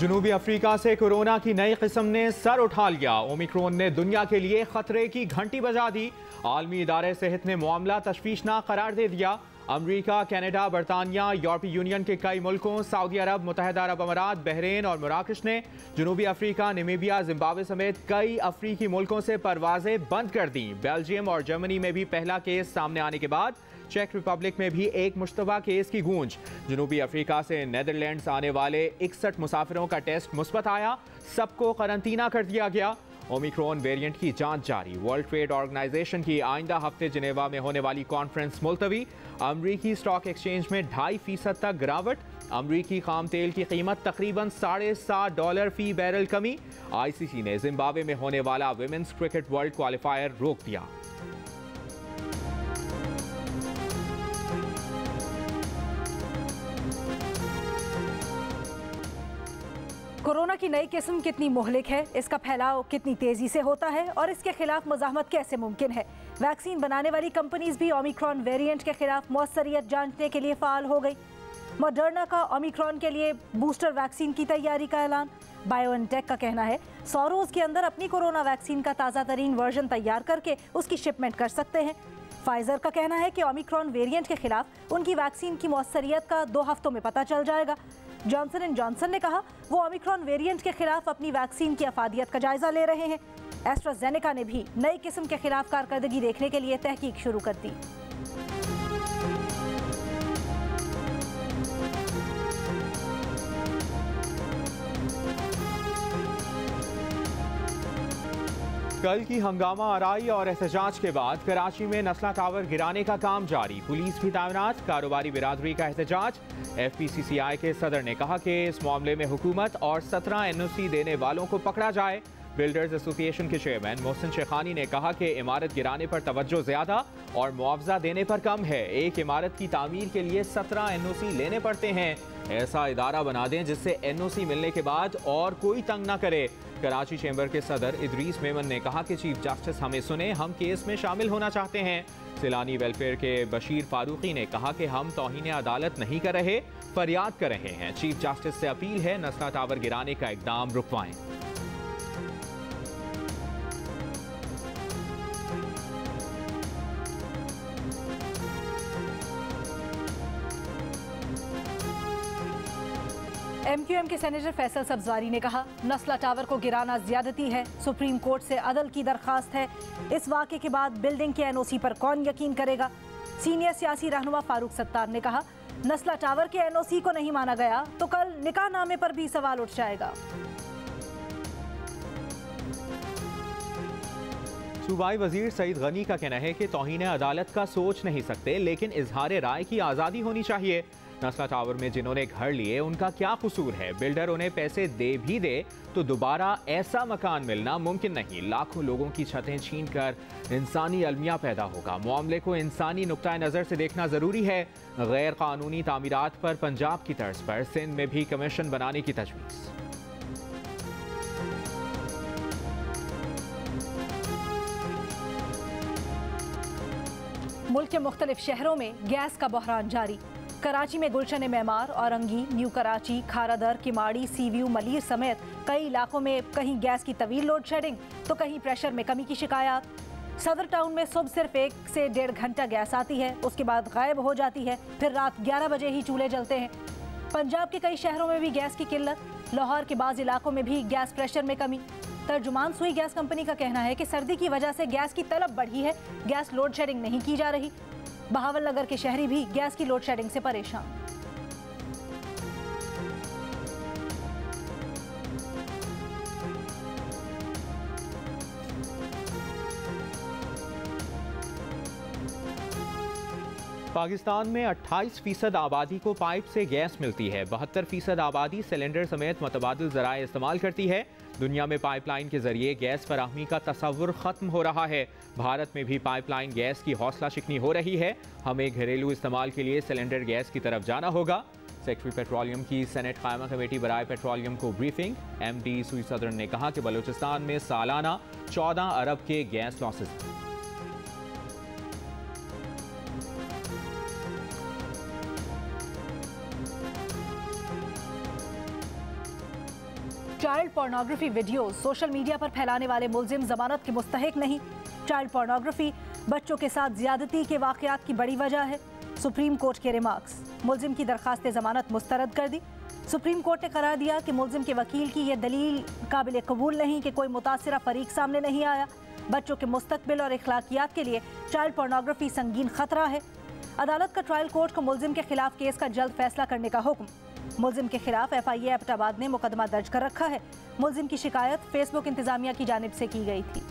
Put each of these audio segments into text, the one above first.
जनूबी अफ्रीका से कोरोना की नई किस्म ने सर उठा लिया। ओमिक्रॉन ने दुनिया के लिए खतरे की घंटी बजा दी। आलमी इदारे सेहत ने मामला तशवीशनाक करार दे दिया। अमरीका, कनाडा, बरतानिया, यूरोपीय यूनियन के कई मुल्कों, सऊदी अरब, मुत्तहिदा अरब अमारात, बहरीन और मराकश ने जनूबी अफ्रीका, नामीबिया, जिम्बाब्वे समेत कई अफ्रीकी मुल्कों से परवाजें बंद कर दी। बेल्जियम और जर्मनी में भी पहला केस सामने आने के बाद चेक रिपब्लिक में भी एक मुश्तबा केस की गूंज। जनूबी अफ्रीका से नीदरलैंड्स आने वाले 61 मुसाफिरों का टेस्ट मुस्बत आया, सबको करंतना कर दिया गया। ओमिक्रॉन वेरिएंट की जांच जारी। वर्ल्ड ट्रेड ऑर्गेनाइजेशन की आइंदा हफ्ते जिनेवा में होने वाली कॉन्फ्रेंस मुलतवी। अमरीकी स्टॉक एक्सचेंज में 2.5% तक गिरावट। अमरीकी खाम तेल की कीमत तकरीबन $7.5 फी बैरल कमी। ICC ने जिम्बाब्वे में होने वाला विमेंस क्रिकेट वर्ल्ड क्वालिफायर रोक दिया। कोरोना की नई किस्म कितनी मुहलिक है, इसका फैलाव कितनी तेजी से होता है और इसके खिलाफ मुजाहमत कैसे मुमकिन है। वैक्सीन बनाने वाली कंपनीज भी ओमिक्रॉन वेरिएंट के खिलाफ मौसरियत जांचने के लिए फाल हो गई। मॉडर्ना का ओमिक्रॉन के लिए बूस्टर वैक्सीन की तैयारी का ऐलान। बायोएनटेक का कहना है 100 रोज के अंदर अपनी कोरोना वैक्सीन का ताज़ा तरीन वर्जन तैयार करके उसकी शिपमेंट कर सकते हैं। फाइजर का कहना है कि ओमिक्रॉन वेरिएंट के खिलाफ उनकी वैक्सीन की मौसरियत का 2 हफ्तों में पता चल जाएगा। जॉनसन एंड जॉनसन ने कहा वो ओमिक्रॉन वेरिएंट के खिलाफ अपनी वैक्सीन की अफादियत का जायजा ले रहे हैं। एस्ट्राजेनेका ने भी नई किस्म के खिलाफ कारकर्दगी देखने के लिए तहकीक शुरू कर दी। कल की हंगामा आराई और एहतजाज के बाद कराची में नस्ला टावर गिराने का काम जारी। पुलिस भी तैनात। कारोबारी बिरादरी का एहतजाज। FPCCI के सदर ने कहा कि इस मामले में हुकूमत और 17 NOC देने वालों को पकड़ा जाए। बिल्डर्स एसोसिएशन के चेयरमैन मोहसिन शेखानी ने कहा कि इमारत गिराने पर तवज्जो ज्यादा और मुआवजा देने पर कम है। एक इमारत की तामीर के लिए 17 NOC लेने पड़ते हैं। ऐसा इदारा बना दें जिससे NOC मिलने के बाद और कोई तंग ना करे। कराची चैम्बर के सदर इदरीस मेमन ने कहा कि चीफ जस्टिस हमें सुने, हम केस में शामिल होना चाहते हैं। सिलानी वेलफेयर के बशीर फारूकी ने कहा कि हम तौहीन अदालत नहीं कर रहे, फरियाद कर रहे हैं। चीफ जस्टिस से अपील है नस्ला टावर गिराने का इकदाम रुकवाएं। MQM के सेनेटर फैसल सब्जवारी ने कहा नस्ला टावर को गिराना ज्यादती है। सुप्रीम कोर्ट से अदल की दरखास्त है। इस वाक़े के बाद बिल्डिंग के NOC पर कौन यकीन करेगा। सीनियर सियासी रहनुमा फारूक सत्तार ने कहा नस्ला टावर के NOC को नहीं माना गया तो कल निकाहनामे पर भी सवाल उठ जाएगा। सूबाई वजीर सईद गनी का कहना है कि तौहीन अदालत का सोच नहीं सकते, लेकिन इजहार राय की आज़ादी होनी चाहिए। नस्ला टावर में जिन्होंने घर लिए उनका क्या कसूर है। बिल्डर उन्हें पैसे दे भी दे तो दोबारा ऐसा मकान मिलना मुमकिन नहीं। लाखों लोगों की छतें छीन कर इंसानी अलमिया पैदा होगा। मामले को इंसानी नुक्ता नज़र से देखना ज़रूरी है। गैर कानूनी तामीरात पर पंजाब की तर्ज पर सिंध में भी कमीशन बनाने की तजवीज़। मुल्क के मुख्तलिफ शहरों में गैस का बहरान जारी। कराची में गुलशन मेमार, औरंगी, न्यू कराची, खारादर, किमाड़ी, सीव्यू, मलीर समेत कई इलाकों में कहीं गैस की तवील लोड शेडिंग तो कहीं प्रेशर में कमी की शिकायत। सदर टाउन में सुबह सिर्फ 1 से 1.5 घंटा गैस आती है, उसके बाद गायब हो जाती है, फिर रात 11 बजे ही चूल्हे जलते हैं। पंजाब के कई शहरों में भी गैस की किल्लत। लाहौर के बाज़ इलाकों में भी गैस प्रेशर में कमी। तर्जुमान सुई गैस कंपनी का कहना है कि सर्दी की वजह से गैस की तलब बढ़ी है, गैस लोड शेडिंग नहीं की जा रही। बहावल नगर के शहरी भी गैस की लोड शेडिंग से परेशान। पाकिस्तान में 28% आबादी को पाइप से गैस मिलती है। 72% आबादी सिलेंडर समेत मुतबादिल ज़राए इस्तेमाल करती है। दुनिया में पाइपलाइन के जरिए गैस फराहमी का तसव्वुर ख़त्म हो रहा है। भारत में भी पाइपलाइन गैस की हौसला शिकनी हो रही है। हमें घरेलू इस्तेमाल के लिए सिलेंडर गैस की तरफ जाना होगा। सेक्रेटरी पेट्रोलियम की सेनेट कायमा कमेटी बराए पेट्रोलियम को ब्रीफिंग। MD सुई सदर ने कहा कि बलूचिस्तान में सालाना 14 अरब के gas losses. Child pornography video social media पर फैलाने वाले मुलजिम जमानत के मुस्तहिक नहीं। चाइल्ड पोर्नोग्राफी बच्चों के साथ ज्यादती के वाकयात की बड़ी वजह है। सुप्रीम कोर्ट के रिमार्क्स, मुलजिम की दरखास्त जमानत मुस्तरद कर दी। सुप्रीम कोर्ट ने करार दिया कि मुलजिम के वकील की यह दलील काबिल कबूल नहीं कि कोई मुतासिरा फरीक सामने नहीं आया। बच्चों के मुस्तकबिल और इखलाकियात के लिए चाइल्ड पोर्नोग्राफी संगीन खतरा है। अदालत का ट्रायल कोर्ट को मुलजिम के खिलाफ केस का जल्द फैसला करने का हुक्म। मुलजिम के खिलाफ FIA एबटाबाद ने मुकदमा दर्ज कर रखा है। मुलजिम की शिकायत फेसबुक इंतजामिया की जानिब से की गई थी।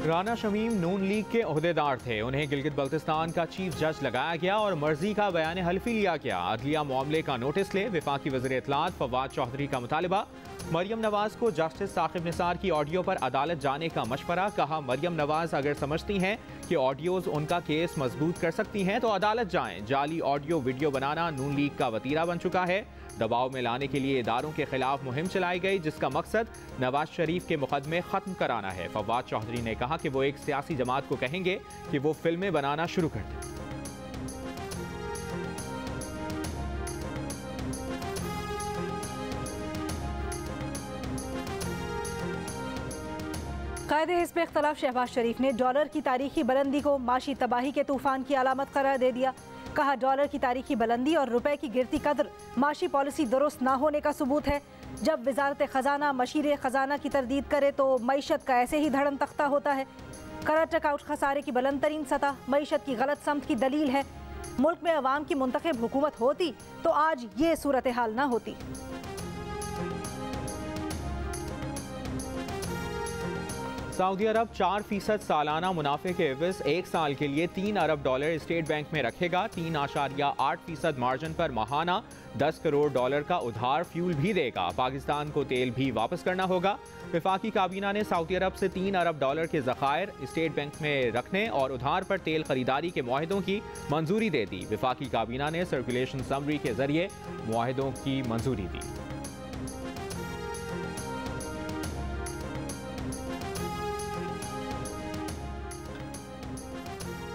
राना शमीम नून लीग के ओहदेदार थे। उन्हें गिलगित बल्तिस्तान का चीफ जज लगाया गया और मर्जी का बयान हल्फी लिया गया। अदलिया मामले का नोटिस ले। वफाकी वज़ीर इत्तलात फवाद चौधरी का मुतालबा। मरियम नवाज को जस्टिस साकिब निसार की ऑडियो पर अदालत जाने का मशवरा। कहा, मरियम नवाज अगर समझती हैं कि ऑडियोज उनका केस मजबूत कर सकती हैं तो अदालत जाएं। जाली ऑडियो वीडियो बनाना नून लीग का वतीरा बन चुका है। दबाव में लाने के लिए इदारों के खिलाफ मुहिम चलाई गई, जिसका मकसद नवाज शरीफ के मुकदमे खत्म कराना है। फवाद चौधरी ने कहा कि वो एक सियासी जमात को कहेंगे कि वो फिल्में बनाना शुरू कर दें। कायदे हिस्ब इख्तलाफ शहबाज शरीफ ने डॉलर की तारीखी बुलंदी को माशी तबाही के तूफान की अलामत करार दे दिया। कहा, डॉलर की तारीखी बुलंदी और रुपए की गिरती कदर माशी पॉलिसी दुरुस्त ना होने का सबूत है। जब वजारत खजाना मशीर खजाना की तरदीद करे तो मईशत का ऐसे ही धड़म तख्ता होता है। करंट अकाउंट खसारे की बुलंद तरीन सतह मईशत की गलत समत की दलील है। मुल्क में अवाम की मुंतखब हुकूमत होती तो आज ये सूरत हाल ना होती। सऊदी अरब 4% सालाना मुनाफे के एवज 1 साल के लिए $3 अरब स्टेट बैंक में रखेगा। 3.8% मार्जिन पर माहाना $10 करोड़ का उधार फ्यूल भी देगा। पाकिस्तान को तेल भी वापस करना होगा। वफाकी काबीना ने सऊदी अरब से $3 अरब के ज़खायर स्टेट बैंक में रखने और उधार पर तेल खरीदारी के मुआहदों की मंजूरी दे दी। वफाकी काबीना ने सर्कुलेशन समरी के जरिए मुआहदों की मंजूरी दी।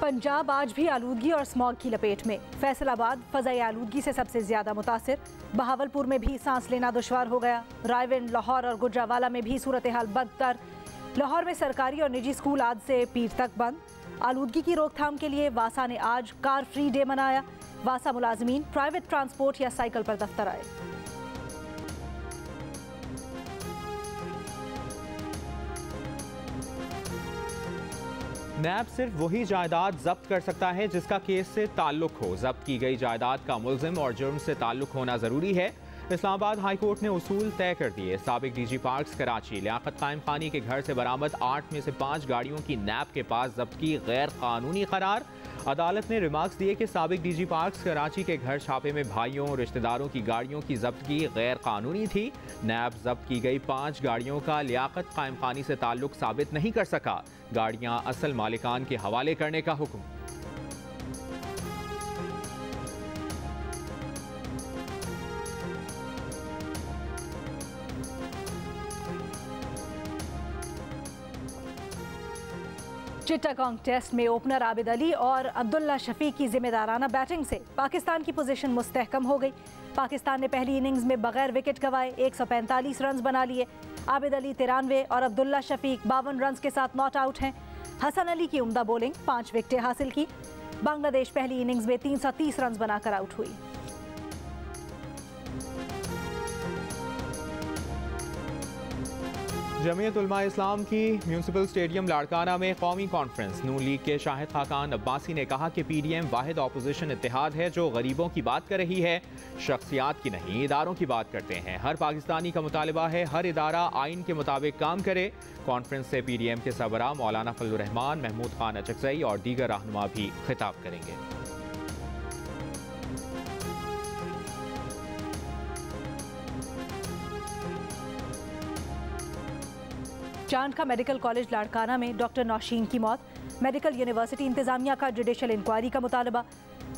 पंजाब आज भी आलूदगी और स्मॉग की लपेट में। फैसलाबाद फज़ाई आलूदगी से सबसे ज्यादा मुतासिर। बहावलपुर में भी सांस लेना दुश्वार हो गया। रायविंड, लाहौर और गुजरावाला में भी सूरत हाल बदतर। लाहौर में सरकारी और निजी स्कूल आज से पीर तक बंद। आलूदगी की रोकथाम के लिए वासा ने आज कार फ्री डे मनाया। वासा मुलाजमीन प्राइवेट ट्रांसपोर्ट या साइकिल पर दफ्तर आए। नैब सिर्फ वही जायदाद जब्त कर सकता है जिसका केस से ताल्लुक हो। जब्त की गई जायदाद का मुल्जिम और जुर्म से ताल्लुक होना जरूरी है। इस्लामाबाद हाई कोर्ट ने उसूल तय कर दिए। साबिक DG पार्क्स कराची लियाकत कायम खानी के घर से बरामद 8 में से 5 गाड़ियों की नैब के पास जब्त की गैर कानूनी करार। अदालत ने रिमार्क्स दिए कि साबिक DG पार्क्स कराची के घर छापे में भाइयों और रिश्तेदारों की गाड़ियों की जब्तगी गैर कानूनी थी। नैब जब्त की गई 5 गाड़ियों का लियाकत कायम खानी से ताल्लुक साबित नहीं कर सका। गाड़ियां असल मालिकान के हवाले करने का हुक्म। चिट्टागोंग टेस्ट में ओपनर आबिद अली और अब्दुल्ला शफीक की जिम्मेदाराना बैटिंग से पाकिस्तान की पोजीशन मुस्तहकम हो गई। पाकिस्तान ने पहली इनिंग्स में बगैर विकेट गंवाए 145 रन बना लिए। आबिद अली 93 और अब्दुल्ला शफीक 52 रन के साथ नॉट आउट हैं। हसन अली की उम्दा बॉलिंग 5 विकेटें हासिल की। बांग्लादेश पहली इनिंग्स में 330 रन बनाकर आउट हुई। जमीयत उलमा इस्लाम की म्यूनसिपल स्टेडियम लाड़काना में कौमी कॉन्फ्रेंस। नून लीग के शाहिद खाकान अब्बासी ने कहा कि PDM वाहिद ऑपोजिशन इत्तेहाद है जो गरीबों की बात कर रही है, शख्सियात की नहीं, इदारों की बात करते हैं। हर पाकिस्तानी का मुतालिबा है हर इदारा आइन के मुताबिक काम करे। कॉन्फ्रेंस से PDM के सरबराह मौलाना फजलुर रहमान, महमूद खान अचकजई और दीगर रहनुमा भी खिताब करेंगे। चांद का मेडिकल कॉलेज लाड़काना में डॉक्टर नौशीन की मौत। मेडिकल यूनिवर्सिटी इंतजामिया का जुडिशल इंक्वायरी का मुतालबा।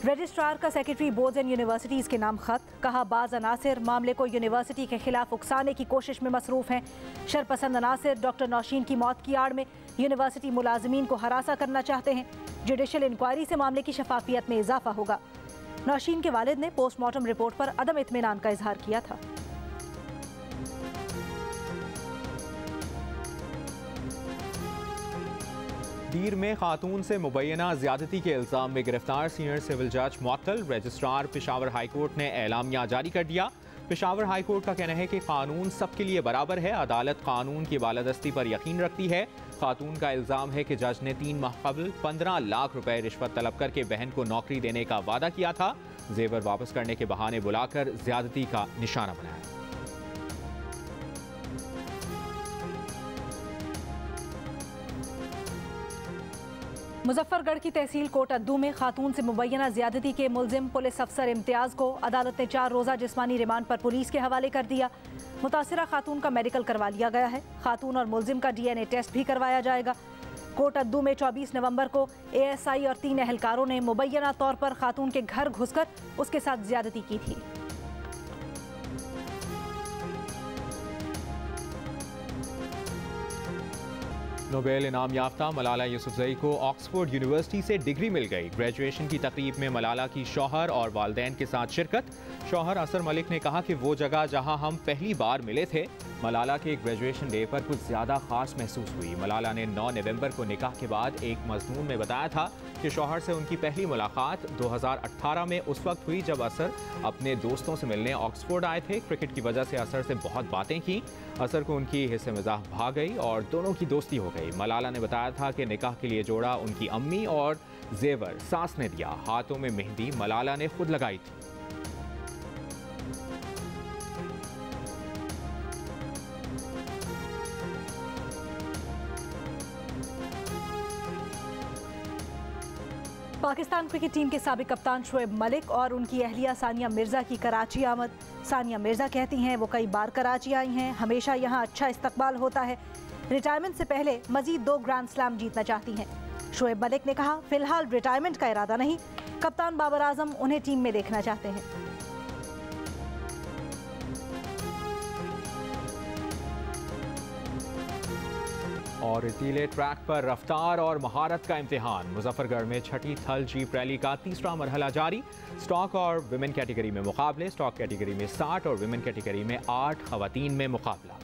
रजिस्ट्रार का सेक्रेटरी बोर्ड्स एंड यूनिवर्सिटीज़ के नाम खत। कहा, बाज़ अनासिर मामले को यूनिवर्सिटी के खिलाफ उकसाने की कोशिश में मसरूफ़ हैं। शरपसंद अनासिर डॉक्टर नौशीन की मौत की आड़ में यूनिवर्सिटी मुलाजमीन को हरासा करना चाहते हैं। जुडिशल इंक्वायरी से मामले की शफाफियत में इजाफा होगा। नौशीन के वालिद ने पोस्टमार्टम रिपोर्ट पर अदम इत्मीनान का इजहार किया था। दीर में खातून से मुबैना ज्यादती के इल्जाम में गिरफ्तार सीनियर सिविल जज मुअत्तल। रजिस्ट्रार पेशावर हाईकोर्ट ने एलामिया जारी कर दिया। पेशावर हाईकोर्ट का कहना है कि कानून सबके लिए बराबर है। अदालत कानून की बालादस्ती पर यकीन रखती है। खातून का इल्जाम है कि जज ने 3 माह कबल 15 लाख रुपए रिश्वत तलब करके बहन को नौकरी देने का वादा किया था। जेवर वापस करने के बहाने बुलाकर ज्यादती का निशाना बनाया। मुजफ्फरगढ़ की तहसील कोट अद्दू में खातून से मुबैना ज्यादती के मुलजिम पुलिस अफसर इम्तियाज को अदालत ने 4 रोज़ा जिस्मानी रिमांड पर पुलिस के हवाले कर दिया। मुतासिरा खातून का मेडिकल करवा लिया गया है। खातून और मुलजिम का DNA टेस्ट भी करवाया जाएगा। कोट अद्दू में 24 नवंबर को ASI और 3 एहलकारों ने मुबैना तौर पर खातून के घर घुसकर उसके साथ ज्यादती की थी। नोबेल इनाम याफ्ता मलाला यूसुफजई को ऑक्सफोर्ड यूनिवर्सिटी से डिग्री मिल गई। ग्रेजुएशन की तकरीब में मलाला की शौहर और वालदैन के साथ शिरकत। शौहर असर मलिक ने कहा कि वो जगह जहां हम पहली बार मिले थे मलाला के ग्रेजुएशन डे पर कुछ ज़्यादा ख़ास महसूस हुई। मलाला ने 9 नवंबर को निकाह के बाद एक मज़मून में बताया था कि शौहर से उनकी पहली मुलाकात 2018 में उस वक्त हुई जब असर अपने दोस्तों से मिलने ऑक्सफोर्ड आए थे। क्रिकेट की वजह से असर से बहुत बातें की। असर को उनकी हिस्से मज़ाह भाग गई और दोनों की दोस्ती हो गई। मलाला ने बताया था कि निकाह के लिए जोड़ा उनकी अम्मी और जेवर सास ने दिया। हाथों में मेहंदी मलाला ने खुद लगाई थी। पाकिस्तान क्रिकेट टीम के साबिक कप्तान शोएब मलिक और उनकी अहलिया सानिया मिर्जा की कराची आमद। सानिया मिर्जा कहती हैं वो कई बार कराची आई हैं, हमेशा यहाँ अच्छा इस्तकबाल होता है। रिटायरमेंट से पहले मजीद 2 ग्रैंड स्लैम जीतना चाहती हैं। शोएब मलिक ने कहा फिलहाल रिटायरमेंट का इरादा नहीं, कप्तान बाबर आजम उन्हें टीम में देखना चाहते हैं। और रेतीले ट्रैक पर रफ्तार और महारत का इम्तिहान। मुजफ्फरगढ़ में 6ठी थल जीप रैली का 3रा मरहला जारी। स्टॉक और विमेन कैटेगरी में मुकाबले। स्टॉक कैटेगरी में 60 और विमेन कैटेगरी में 8 खवातीन में मुकाबला।